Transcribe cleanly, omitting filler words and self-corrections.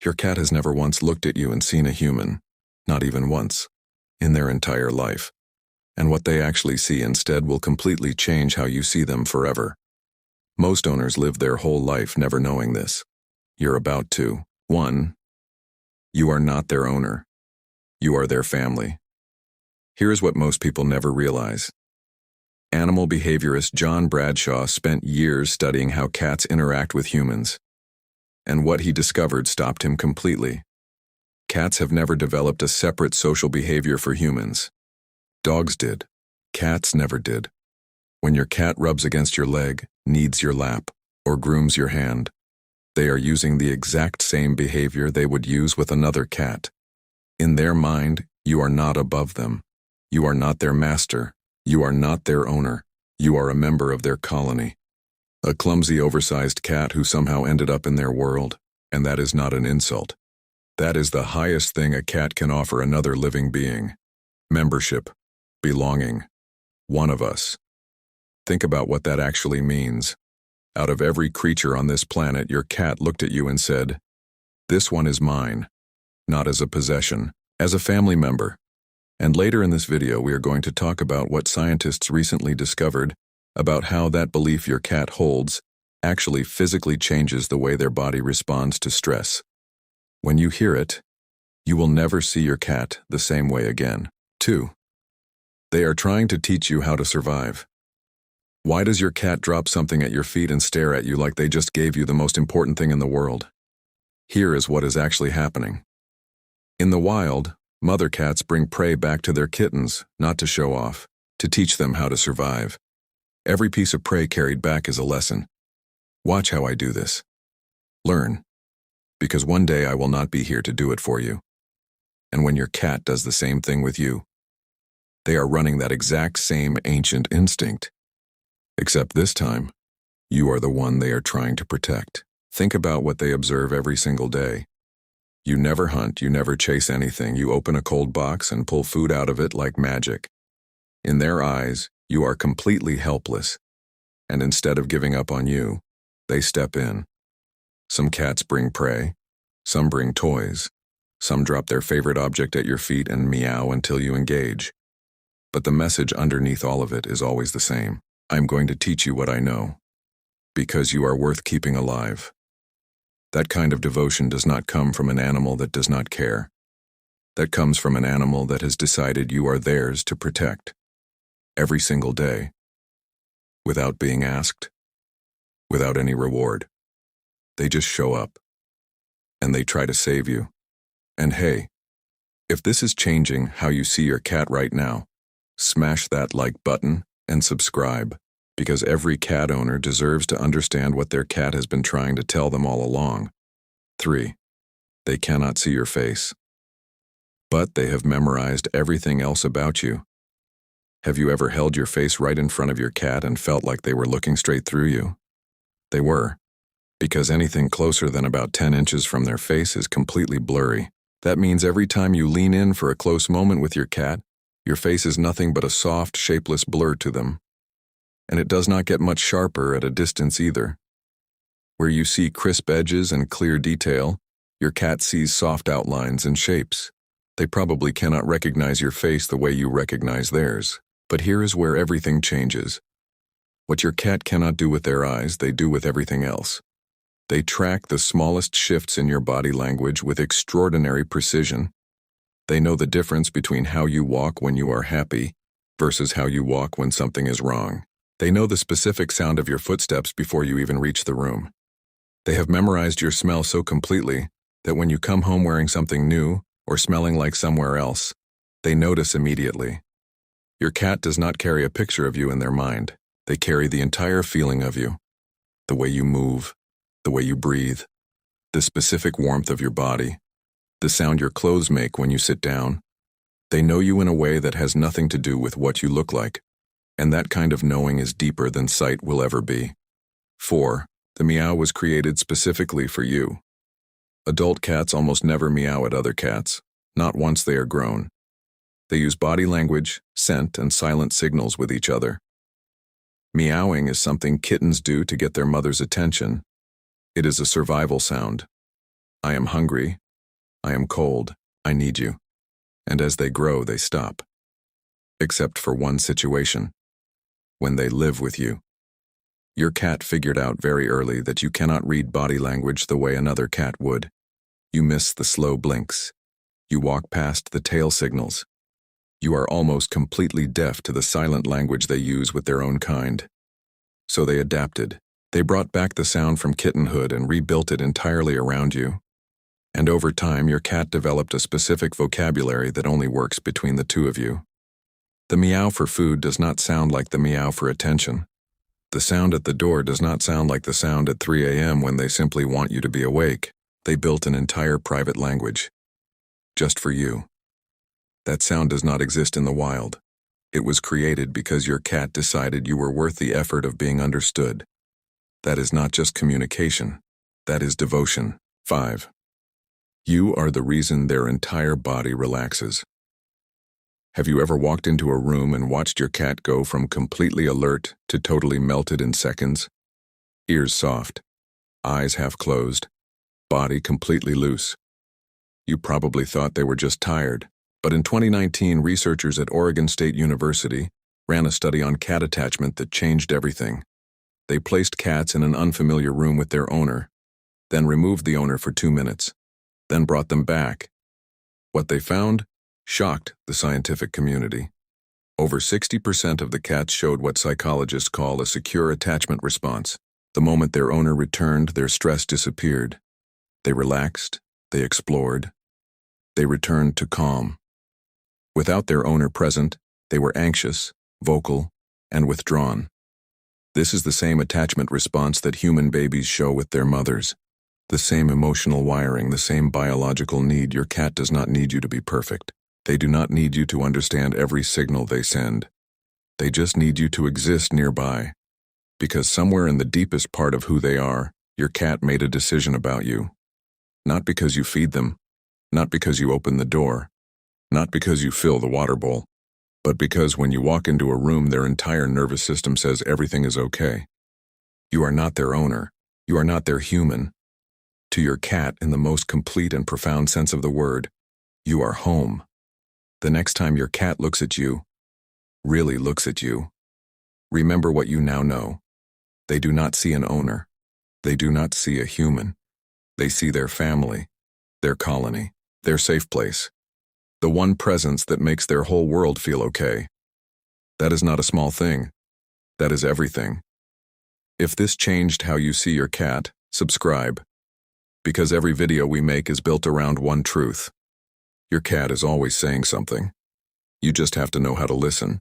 Your cat has never once looked at you and seen a human, not even once, in their entire life. And what they actually see instead will completely change how you see them forever. Most owners live their whole life never knowing this. You're about to. 1. You are not their owner. You are their family. Here's what most people never realize. Animal behaviorist John Bradshaw spent years studying how cats interact with humans. And what he discovered stopped him completely. Cats have never developed a separate social behavior for humans. Dogs did. Cats never did. When your cat rubs against your leg, kneads your lap, or grooms your hand, they are using the exact same behavior they would use with another cat. In their mind, you are not above them. You are not their master. You are not their owner. You are a member of their colony. A clumsy, oversized cat who somehow ended up in their world, and that is not an insult. That is the highest thing a cat can offer another living being. Membership. Belonging. One of us. Think about what that actually means. Out of every creature on this planet, your cat looked at you and said, "This one is mine," not as a possession, as a family member. And later in this video, we are going to talk about what scientists recently discovered about how that belief your cat holds actually physically changes the way their body responds to stress. When you hear it, you will never see your cat the same way again. 2. They are trying to teach you how to survive. Why does your cat drop something at your feet and stare at you like they just gave you the most important thing in the world? Here is what is actually happening. In the wild, mother cats bring prey back to their kittens, not to show off, to teach them how to survive. Every piece of prey carried back is a lesson. Watch how I do this. Learn. Because one day I will not be here to do it for you. And when your cat does the same thing with you, they are running that exact same ancient instinct. Except this time, you are the one they are trying to protect. Think about what they observe every single day. You never hunt, you never chase anything, you open a cold box and pull food out of it like magic. In their eyes, you are completely helpless. And instead of giving up on you, they step in. Some cats bring prey, some bring toys, some drop their favorite object at your feet and meow until you engage. But the message underneath all of it is always the same. I'm going to teach you what I know, because you are worth keeping alive. That kind of devotion does not come from an animal that does not care. That comes from an animal that has decided you are theirs to protect. Every single day. Without being asked. Without any reward. They just show up. And they try to save you. And hey, if this is changing how you see your cat right now, smash that like button and subscribe, because every cat owner deserves to understand what their cat has been trying to tell them all along. 3. They cannot see your face. But they have memorized everything else about you. Have you ever held your face right in front of your cat and felt like they were looking straight through you? They were. Because anything closer than about 10 inches from their face is completely blurry. That means every time you lean in for a close moment with your cat, your face is nothing but a soft, shapeless blur to them. And it does not get much sharper at a distance either. Where you see crisp edges and clear detail, your cat sees soft outlines and shapes. They probably cannot recognize your face the way you recognize theirs. But here is where everything changes. What your cat cannot do with their eyes, they do with everything else. They track the smallest shifts in your body language with extraordinary precision. They know the difference between how you walk when you are happy versus how you walk when something is wrong. They know the specific sound of your footsteps before you even reach the room. They have memorized your smell so completely that when you come home wearing something new or smelling like somewhere else, they notice immediately. Your cat does not carry a picture of you in their mind. They carry the entire feeling of you. The way you move, the way you breathe, the specific warmth of your body, the sound your clothes make when you sit down. They know you in a way that has nothing to do with what you look like. And that kind of knowing is deeper than sight will ever be. 4. The meow was created specifically for you. Adult cats almost never meow at other cats, not once they are grown. They use body language, scent, and silent signals with each other. Meowing is something kittens do to get their mother's attention. It is a survival sound. I am hungry. I am cold. I need you. And as they grow, they stop. Except for one situation. When they live with you. Your cat figured out very early that you cannot read body language the way another cat would. You miss the slow blinks. You walk past the tail signals. You are almost completely deaf to the silent language they use with their own kind. So they adapted. They brought back the sound from kittenhood and rebuilt it entirely around you. And over time, your cat developed a specific vocabulary that only works between the two of you. The meow for food does not sound like the meow for attention. The sound at the door does not sound like the sound at 3 a.m. when they simply want you to be awake. They built an entire private language. Just for you. That sound does not exist in the wild. It was created because your cat decided you were worth the effort of being understood. That is not just communication. That is devotion. 5. You are the reason their entire body relaxes. Have you ever walked into a room and watched your cat go from completely alert to totally melted in seconds? Ears soft, eyes half closed, body completely loose. You probably thought they were just tired, but in 2019, researchers at Oregon State University ran a study on cat attachment that changed everything. They placed cats in an unfamiliar room with their owner, then removed the owner for 2 minutes, then brought them back. What they found shocked the scientific community. Over 60% of the cats showed what psychologists call a secure attachment response. The moment their owner returned, their stress disappeared. They relaxed, they explored, they returned to calm. Without their owner present, they were anxious, vocal, and withdrawn. This is the same attachment response that human babies show with their mothers. The same emotional wiring, the same biological need. Your cat does not need you to be perfect. They do not need you to understand every signal they send. They just need you to exist nearby. Because somewhere in the deepest part of who they are, your cat made a decision about you. Not because you feed them, not because you open the door, not because you fill the water bowl, but because when you walk into a room, their entire nervous system says everything is okay. You are not their owner. You are not their human. To your cat, in the most complete and profound sense of the word, you are home. The next time your cat looks at you, really looks at you, remember what you now know. They do not see an owner. They do not see a human. They see their family, their colony, their safe place. The one presence that makes their whole world feel okay. That is not a small thing. That is everything. If this changed how you see your cat, subscribe. Because every video we make is built around one truth. Your cat is always saying something. You just have to know how to listen.